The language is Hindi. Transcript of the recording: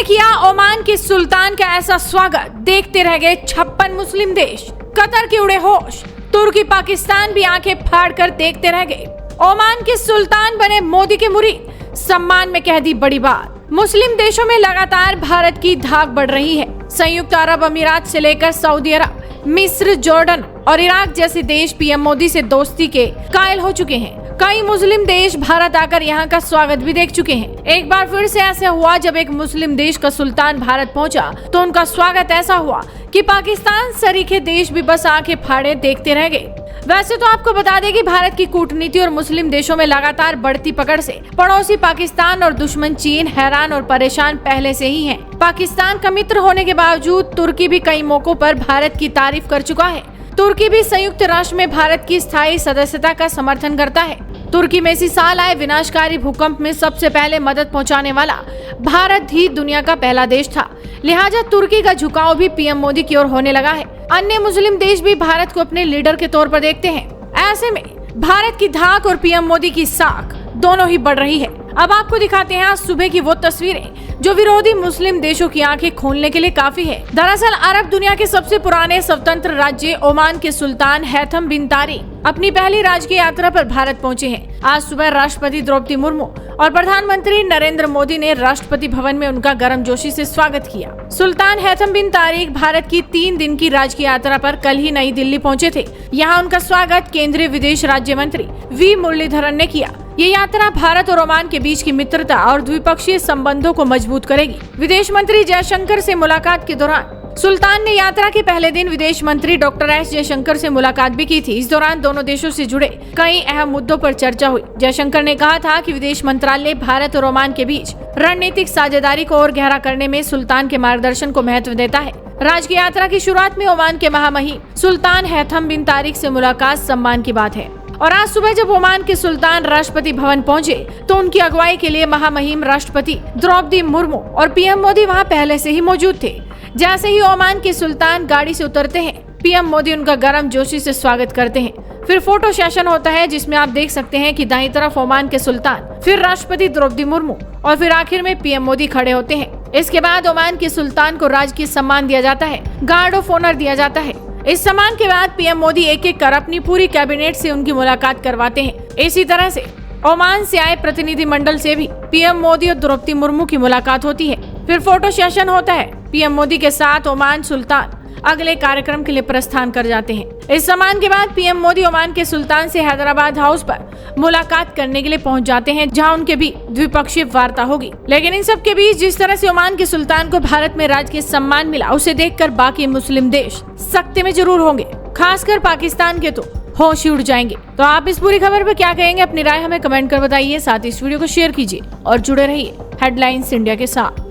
किया ओमान के सुल्तान का ऐसा स्वागत, देखते रह गए 56 मुस्लिम देश। कतर के उड़े होश, तुर्की पाकिस्तान भी आंखें फाड़ कर देखते रह गए। ओमान के सुल्तान बने मोदी के मुरीद, सम्मान में कह दी बड़ी बात। मुस्लिम देशों में लगातार भारत की धाक बढ़ रही है। संयुक्त अरब अमीरात से लेकर सऊदी अरब, मिस्र, जॉर्डन और इराक जैसे देश पीएम मोदी से दोस्ती के कायल हो चुके हैं। कई मुस्लिम देश भारत आकर यहाँ का स्वागत भी देख चुके हैं। एक बार फिर से ऐसा हुआ जब एक मुस्लिम देश का सुल्तान भारत पहुंचा तो उनका स्वागत ऐसा हुआ कि पाकिस्तान सरीखे देश भी बस आंखें फाड़े देखते रह गए। वैसे तो आपको बता दें कि भारत की कूटनीति और मुस्लिम देशों में लगातार बढ़ती पकड़ से पड़ोसी पाकिस्तान और दुश्मन चीन हैरान और परेशान पहले से ही हैं। पाकिस्तान का मित्र होने के बावजूद तुर्की भी कई मौकों पर भारत की तारीफ कर चुका है। तुर्की भी संयुक्त राष्ट्र में भारत की स्थायी सदस्यता का समर्थन करता है। तुर्की में इसी साल आए विनाशकारी भूकंप में सबसे पहले मदद पहुंचाने वाला भारत ही दुनिया का पहला देश था। लिहाजा तुर्की का झुकाव भी पीएम मोदी की ओर होने लगा है। अन्य मुस्लिम देश भी भारत को अपने लीडर के तौर पर देखते हैं। ऐसे में भारत की धाक और पीएम मोदी की साख दोनों ही बढ़ रही है। अब आपको दिखाते हैं आज सुबह की वो तस्वीरें जो विरोधी मुस्लिम देशों की आंखें खोलने के लिए काफी है। दरअसल अरब दुनिया के सबसे पुराने स्वतंत्र राज्य ओमान के सुल्तान हैथम बिन तारिक अपनी पहली राजकीय यात्रा पर भारत पहुंचे हैं। आज सुबह राष्ट्रपति द्रौपदी मुर्मू और प्रधानमंत्री नरेंद्र मोदी ने राष्ट्रपति भवन में उनका गर्मजोशी से स्वागत किया। सुल्तान हैथम बिन तारिक भारत की 3 दिन की राजकीय यात्रा पर कल ही नई दिल्ली पहुंचे थे। यहाँ उनका स्वागत केंद्रीय विदेश राज्य मंत्री वी मुरलीधरन ने किया। ये यात्रा भारत और ओमान के बीच की मित्रता और द्विपक्षीय संबंधों को मजबूत करेगी। विदेश मंत्री जयशंकर से मुलाकात के दौरान सुल्तान ने यात्रा के पहले दिन विदेश मंत्री डॉक्टर एस जयशंकर से मुलाकात भी की थी। इस दौरान दोनों देशों से जुड़े कई अहम मुद्दों पर चर्चा हुई। जयशंकर ने कहा था कि विदेश मंत्रालय भारत और ओमान के बीच रणनीतिक साझेदारी को और गहरा करने में सुल्तान के मार्गदर्शन को महत्व देता है। राजकीय यात्रा की शुरुआत में ओमान के महामहिम सुल्तान हैथम बिन तारिक से मुलाकात सम्मान की बात है। और आज सुबह जब ओमान के सुल्तान राष्ट्रपति भवन पहुंचे तो उनकी अगुवाई के लिए महामहिम राष्ट्रपति द्रौपदी मुर्मू और पीएम मोदी वहां पहले से ही मौजूद थे। जैसे ही ओमान के सुल्तान गाड़ी से उतरते हैं, पीएम मोदी उनका गर्मजोशी से स्वागत करते हैं। फिर फोटो सेशन होता है जिसमें आप देख सकते हैं कि दाईं तरफ ओमान के सुल्तान, फिर राष्ट्रपति द्रौपदी मुर्मू और फिर आखिर में पीएम मोदी खड़े होते हैं। इसके बाद ओमान के सुल्तान को राजकीय सम्मान दिया जाता है, गार्ड ऑफ ऑनर दिया जाता है। इस सम्मान के बाद पीएम मोदी एक कर अपनी पूरी कैबिनेट से उनकी मुलाकात करवाते हैं। इसी तरह से ओमान से आए प्रतिनिधि मंडल से भी पीएम मोदी और द्रौपदी मुर्मू की मुलाकात होती है। फिर फोटो सेशन होता है। पीएम मोदी के साथ ओमान सुल्तान अगले कार्यक्रम के लिए प्रस्थान कर जाते हैं। इस सम्मान के बाद पीएम मोदी ओमान के सुल्तान से हैदराबाद हाउस पर मुलाकात करने के लिए पहुंच जाते हैं, जहां उनके भी द्विपक्षीय वार्ता होगी। लेकिन इन सब के बीच जिस तरह से ओमान के सुल्तान को भारत में राजकीय सम्मान मिला, उसे देखकर बाकी मुस्लिम देश सख्ते में जरूर होंगे। खासकर पाकिस्तान के तो होश उड़ जाएंगे। तो आप इस पूरी खबर पर क्या कहेंगे? अपनी राय हमें कमेंट कर बताइए। साथ ही इस वीडियो को शेयर कीजिए और जुड़े रहिए हेडलाइंस इंडिया के साथ।